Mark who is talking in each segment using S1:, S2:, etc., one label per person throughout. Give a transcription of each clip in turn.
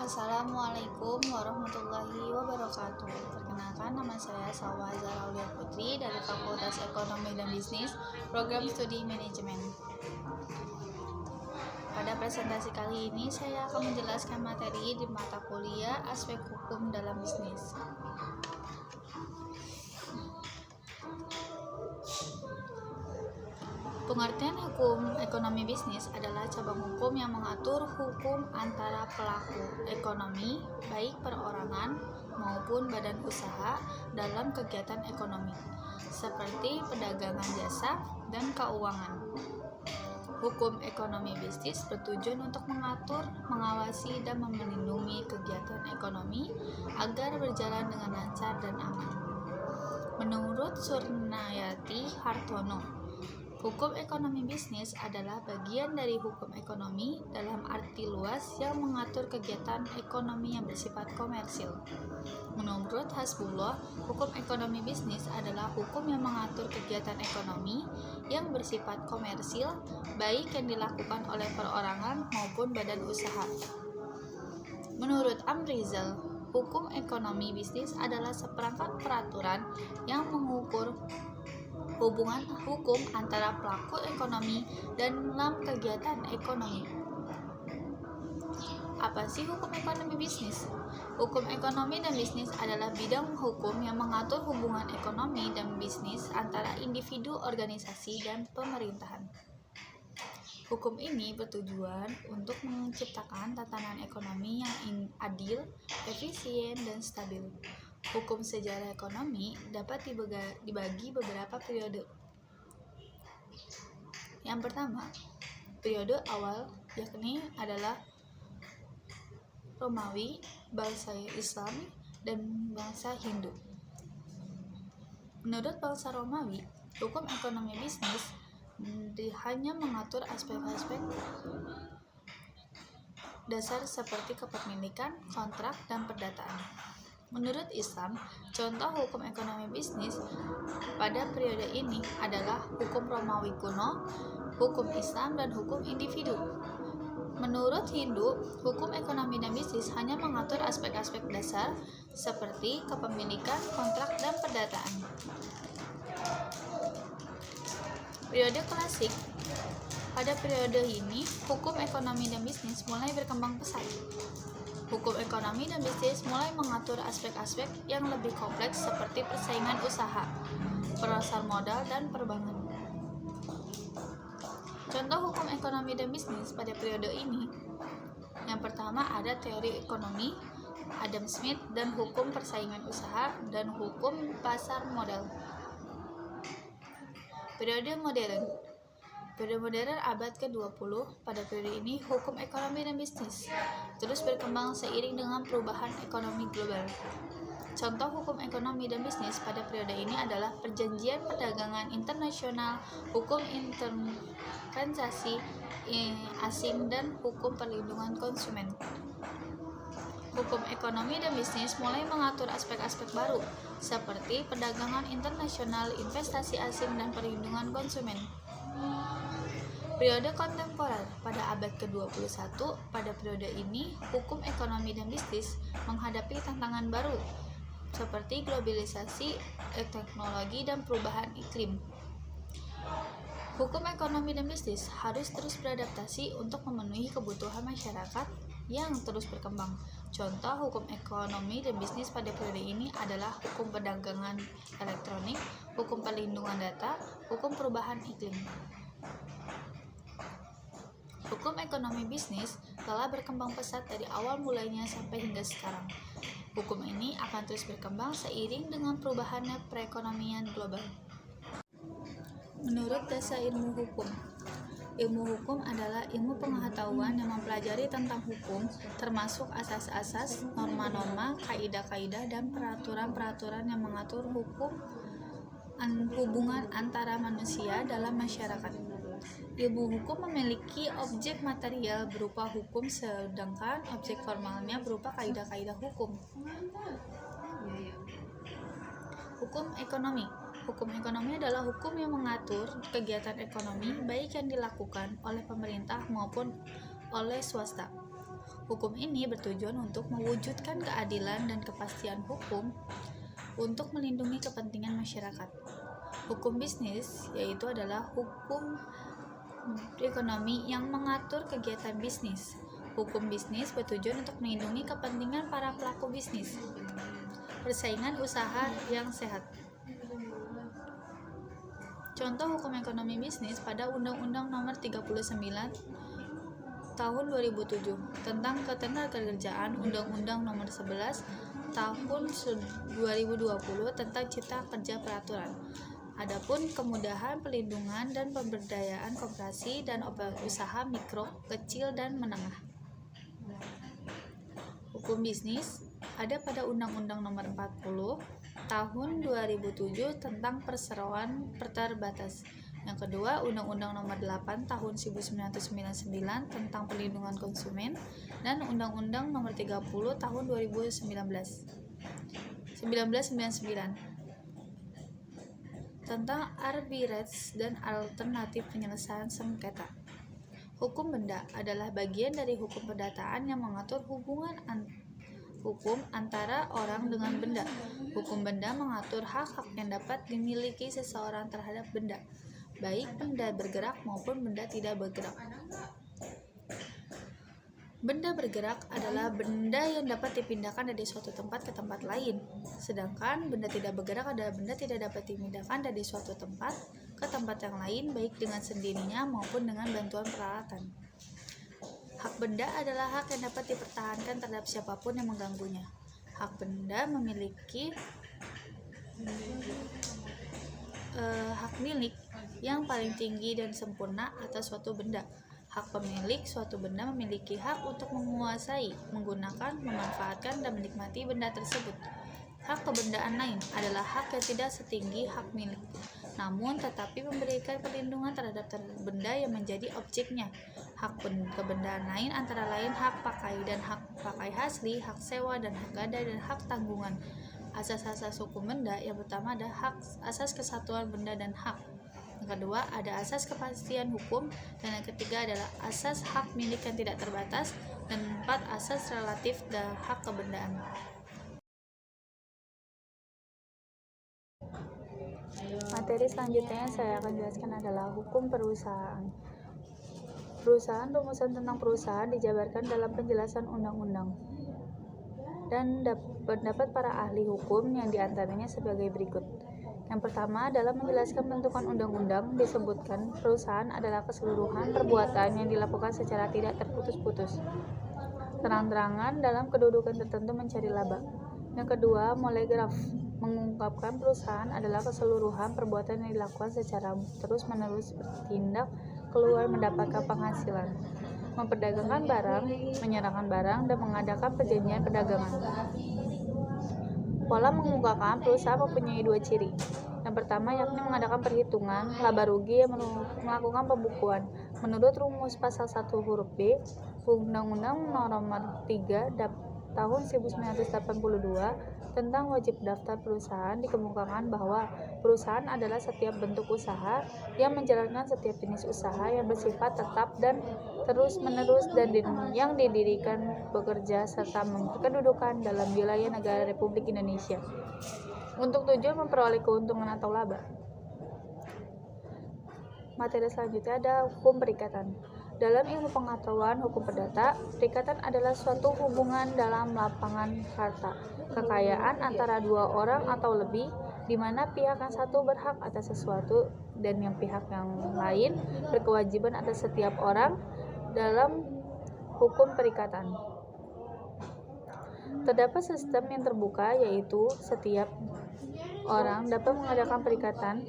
S1: Assalamualaikum warahmatullahi wabarakatuh. Perkenalkan, nama saya Salwa Zaraulia Putri dari Fakultas Ekonomi dan Bisnis, Program Studi Manajemen. Pada presentasi kali ini, saya akan menjelaskan materi di mata kuliah aspek hukum dalam bisnis. Pengertian hukum ekonomi bisnis adalah cabang hukum yang mengatur hukum antara pelaku ekonomi, baik perorangan maupun badan usaha dalam kegiatan ekonomi, seperti perdagangan jasa dan keuangan. Hukum ekonomi bisnis bertujuan untuk mengatur, mengawasi, dan melindungi kegiatan ekonomi agar berjalan dengan lancar dan aman. Menurut Surnayati Hartono, hukum ekonomi bisnis adalah bagian dari hukum ekonomi dalam arti luas yang mengatur kegiatan ekonomi yang bersifat komersil. Menurut Hasbullah, hukum ekonomi bisnis adalah hukum yang mengatur kegiatan ekonomi yang bersifat komersil, baik yang dilakukan oleh perorangan maupun badan usaha. Menurut Amrizal, hukum ekonomi bisnis adalah seperangkat peraturan yang mengukur hubungan hukum antara pelaku ekonomi dan dalam kegiatan ekonomi. Apa sih hukum ekonomi bisnis? Hukum ekonomi dan bisnis adalah bidang hukum yang mengatur hubungan ekonomi dan bisnis antara individu, organisasi, dan pemerintahan. Hukum ini bertujuan untuk menciptakan tatanan ekonomi yang adil, efisien, dan stabil. Hukum sejarah ekonomi dapat dibagi beberapa periode. Yang pertama, periode awal yakni adalah Romawi, bangsa Islam, dan bangsa Hindu. Menurut bangsa Romawi, hukum ekonomi bisnis hanya mengatur aspek-aspek dasar seperti kepemilikan, kontrak, dan perdataan. Menurut Islam, contoh hukum ekonomi bisnis pada periode ini adalah hukum Romawi kuno, hukum Islam, dan hukum individu. Menurut Hindu, hukum ekonomi dan bisnis hanya mengatur aspek-aspek dasar seperti kepemilikan, kontrak, dan perdataan. Periode klasik. Pada periode ini, hukum ekonomi dan bisnis mulai berkembang pesat. Hukum ekonomi dan bisnis mulai mengatur aspek-aspek yang lebih kompleks seperti persaingan usaha, pasar modal, dan perbankan. Contoh hukum ekonomi dan bisnis pada periode ini. Yang pertama ada teori ekonomi, Adam Smith, dan hukum persaingan usaha, dan hukum pasar modal. Periode modern. Periode modern abad ke-20, pada periode ini hukum ekonomi dan bisnis terus berkembang seiring dengan perubahan ekonomi global. Contoh hukum ekonomi dan bisnis pada periode ini adalah perjanjian perdagangan internasional, hukum transaksi asing, dan hukum perlindungan konsumen. Hukum ekonomi dan bisnis mulai mengatur aspek-aspek baru seperti perdagangan internasional, investasi asing, dan perlindungan konsumen. Periode kontemporer pada abad ke-21, pada periode ini hukum ekonomi dan bisnis menghadapi tantangan baru seperti globalisasi, teknologi, dan perubahan iklim. Hukum ekonomi dan bisnis harus terus beradaptasi untuk memenuhi kebutuhan masyarakat yang terus berkembang. Contoh hukum ekonomi dan bisnis pada periode ini adalah hukum perdagangan elektronik, hukum perlindungan data, hukum perubahan iklim. Hukum ekonomi bisnis telah berkembang pesat dari awal mulainya sampai hingga sekarang. Hukum ini akan terus berkembang seiring dengan perubahannya perekonomian global. Menurut dasar ilmu hukum, ilmu hukum adalah ilmu pengetahuan yang mempelajari tentang hukum, termasuk asas-asas, norma-norma, kaidah-kaidah, dan peraturan-peraturan yang mengatur hubungan antara manusia dalam masyarakat. Ilmu hukum memiliki objek material berupa hukum, sedangkan objek formalnya berupa kaidah-kaidah hukum. Hukum ekonomi. Hukum ekonomi adalah hukum yang mengatur kegiatan ekonomi baik yang dilakukan oleh pemerintah maupun oleh swasta. Hukum ini bertujuan untuk mewujudkan keadilan dan kepastian hukum untuk melindungi kepentingan masyarakat. Hukum bisnis yaitu adalah hukum ekonomi yang mengatur kegiatan bisnis. Hukum bisnis bertujuan untuk melindungi kepentingan para pelaku bisnis. Persaingan usaha yang sehat. Contoh hukum ekonomi bisnis pada Undang-Undang Nomor 39 Tahun 2007 tentang Ketenagakerjaan, Undang-Undang Nomor 11 Tahun 2020 tentang Cipta Kerja Peraturan. Adapun kemudahan, pelindungan, dan pemberdayaan koperasi dan usaha mikro, kecil, dan menengah. Hukum bisnis ada pada Undang-Undang Nomor 40 Tahun 2007 tentang perseroan terbatas. Yang kedua, Undang-Undang Nomor 8 Tahun 1999 tentang perlindungan konsumen, dan Undang-Undang Nomor 30 Tahun 1999 tentang arbitrase dan alternatif penyelesaian sengketa. Hukum benda adalah bagian dari hukum perdataan yang mengatur hubungan hukum antara orang dengan benda. Hukum benda mengatur hak-hak yang dapat dimiliki seseorang terhadap benda, baik benda bergerak maupun benda tidak bergerak. Benda bergerak adalah benda yang dapat dipindahkan dari suatu tempat ke tempat lain, sedangkan benda tidak bergerak adalah benda tidak dapat dipindahkan dari suatu tempat ke tempat yang lain, baik dengan sendirinya maupun dengan bantuan peralatan. Hak benda adalah hak yang dapat dipertahankan terhadap siapapun yang mengganggunya. Hak benda memiliki hak milik yang paling tinggi dan sempurna atas suatu benda. Hak pemilik suatu benda memiliki hak untuk menguasai, menggunakan, memanfaatkan, dan menikmati benda tersebut. Hak kebendaan lain adalah hak yang tidak setinggi hak milik, namun tetapi memberikan perlindungan terhadap benda yang menjadi objeknya. Hak kebendaan lain antara lain hak pakai dan hak pakai asli, hak sewa dan hak gadai, dan hak tanggungan. Asas-asas hukum benda yang pertama ada hak asas kesatuan benda dan hak. Yang kedua ada asas kepastian hukum, dan yang ketiga adalah asas hak milik yang tidak terbatas, dan empat asas relatif dan hak kebendaan. Materi selanjutnya yang saya akan jelaskan adalah hukum perusahaan. Perusahaan, rumusan tentang perusahaan dijabarkan dalam penjelasan undang-undang dan pendapat para ahli hukum yang diantaranya sebagai berikut. Yang pertama, dalam menjelaskan bentukan undang-undang disebutkan perusahaan adalah keseluruhan perbuatan yang dilakukan secara tidak terputus-putus, terang-terangan dalam kedudukan tertentu mencari laba. Yang kedua, molegraf mengungkapkan perusahaan adalah keseluruhan perbuatan yang dilakukan secara terus-menerus bertindak keluar mendapatkan penghasilan, memperdagangkan barang, menyerahkan barang, dan mengadakan perjanjian perdagangan. Pola mengungkapkan perusahaan mempunyai dua ciri. Yang pertama yakni mengadakan perhitungan laba rugi yang melakukan pembukuan menurut rumus pasal 1 huruf B Undang-Undang Nomor 3 Tahun 1982 tentang wajib daftar perusahaan. Dikemukakan bahwa perusahaan adalah setiap bentuk usaha yang menjalankan setiap jenis usaha yang bersifat tetap dan terus-menerus dan yang didirikan, bekerja, serta berkedudukan dalam wilayah negara Republik Indonesia untuk tujuan memperoleh keuntungan atau laba. Materi selanjutnya ada hukum perikatan. Dalam ilmu pengetahuan hukum perdata, perikatan adalah suatu hubungan dalam lapangan harta kekayaan antara dua orang atau lebih, di mana pihak yang satu berhak atas sesuatu dan yang pihak yang lain berkewajiban atas setiap orang dalam hukum perikatan. Terdapat sistem yang terbuka, yaitu setiap orang dapat mengadakan perikatan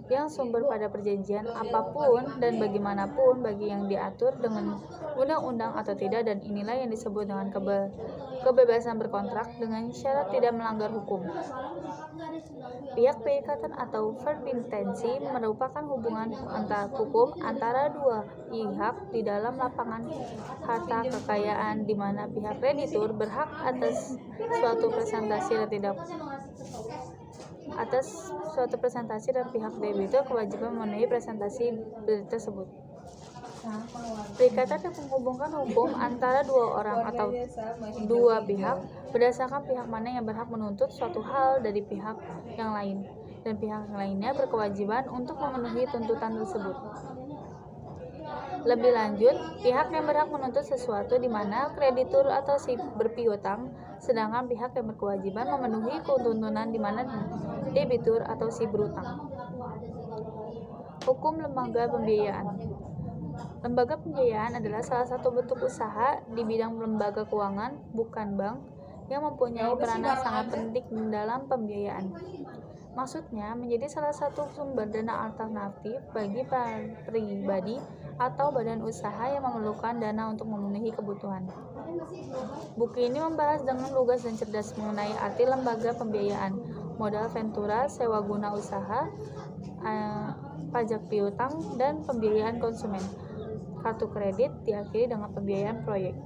S1: yang sumber pada perjanjian apapun dan bagaimanapun bagi yang diatur dengan undang-undang atau tidak, dan inilah yang disebut dengan kebebasan berkontrak dengan syarat tidak melanggar hukum. Pihak perikatan atau verbintensi merupakan hubungan antar hukum antara dua pihak di dalam lapangan harta kekayaan, di mana pihak kreditur berhak atas suatu presentasi dan pihak debitur kewajiban memenuhi presentasi tersebut. Perikatan yang menghubungkan hukum antara dua orang atau dua pihak berdasarkan pihak mana yang berhak menuntut suatu hal dari pihak yang lain, dan pihak yang lainnya berkewajiban untuk memenuhi tuntutan tersebut. Lebih lanjut, pihak yang berhak menuntut sesuatu di mana kreditur atau si berpiutang, sedangkan pihak yang berkewajiban memenuhi tuntutan di mana debitur atau si berutang. Hukum lembaga pembiayaan. Lembaga pembiayaan adalah salah satu bentuk usaha di bidang lembaga keuangan, bukan bank, yang mempunyai peranan sangat penting dalam pembiayaan. Maksudnya, menjadi salah satu sumber dana alternatif bagi pribadi atau badan usaha yang memerlukan dana untuk memenuhi kebutuhan. Buku ini membahas dengan lugas dan cerdas mengenai arti lembaga pembiayaan, modal ventura, sewa guna usaha, pajak piutang, dan pembiayaan konsumen. Kartu kredit diakhiri dengan pembiayaan proyek.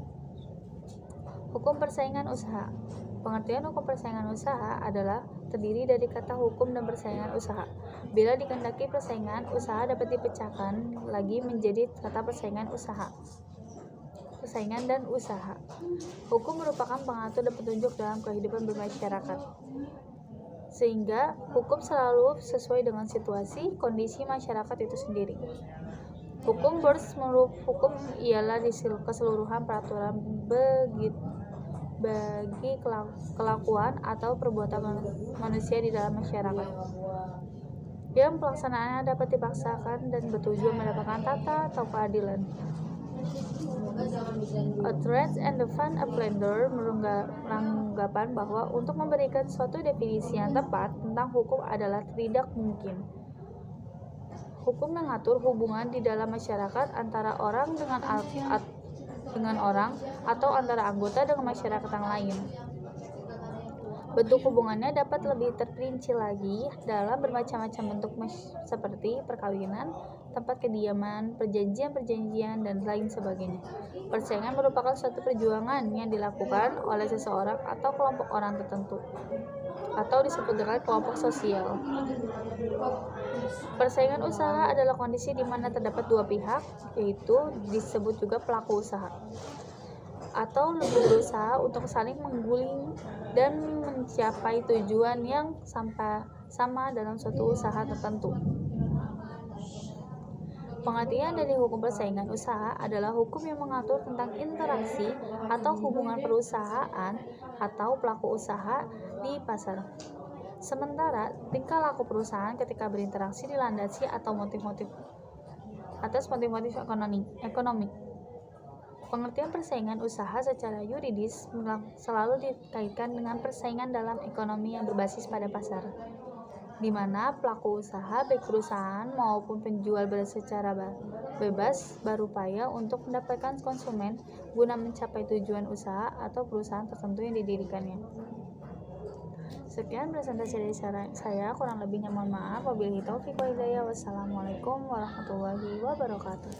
S1: Hukum persaingan usaha. Pengertian hukum persaingan usaha adalah terdiri dari kata hukum dan persaingan usaha. Bila dikehendaki persaingan usaha dapat dipecahkan lagi menjadi kata persaingan usaha. Persaingan dan usaha. Hukum merupakan pengatur dan petunjuk dalam kehidupan bermasyarakat, sehingga hukum selalu sesuai dengan situasi, kondisi masyarakat itu sendiri. Hukum hukum ialah keseluruhan peraturan bagi kelakuan atau perbuatan manusia di dalam masyarakat, yang pelaksanaannya dapat dipaksakan dan bertujuan mendapatkan tata atau keadilan. Utrecht and the Van Appelder beranggapan bahwa untuk memberikan suatu definisi yang tepat tentang hukum adalah tidak mungkin. Hukum mengatur hubungan di dalam masyarakat antara orang dengan orang atau antara anggota dengan masyarakat yang lain. Bentuk hubungannya dapat lebih terperinci lagi dalam bermacam-macam bentuk seperti perkawinan, tempat kediaman, perjanjian, dan lain sebagainya. Persaingan merupakan suatu perjuangan yang dilakukan oleh seseorang atau kelompok orang tertentu, atau disebut dengan kelompok sosial. Persaingan usaha adalah kondisi di mana terdapat dua pihak, yaitu disebut juga pelaku usaha, atau lebih berusaha untuk saling mengguling dan mencapai tujuan yang sama dalam suatu usaha tertentu. Pengertian dari hukum persaingan usaha adalah hukum yang mengatur tentang interaksi atau hubungan perusahaan atau pelaku usaha di pasar. Sementara tingkah laku perusahaan ketika berinteraksi dilandasi atas motif-motif ekonomi. Pengertian persaingan usaha secara yuridis selalu dikaitkan dengan persaingan dalam ekonomi yang berbasis pada pasar, di mana pelaku usaha, baik perusahaan maupun penjual secara bebas berupaya untuk mendapatkan konsumen guna mencapai tujuan usaha atau perusahaan tertentu yang didirikannya. Sekian presentasi dari saya, kurang lebihnya mohon maaf. Wabillahi taufiq wal hidayah. Wassalamualaikum warahmatullahi wabarakatuh.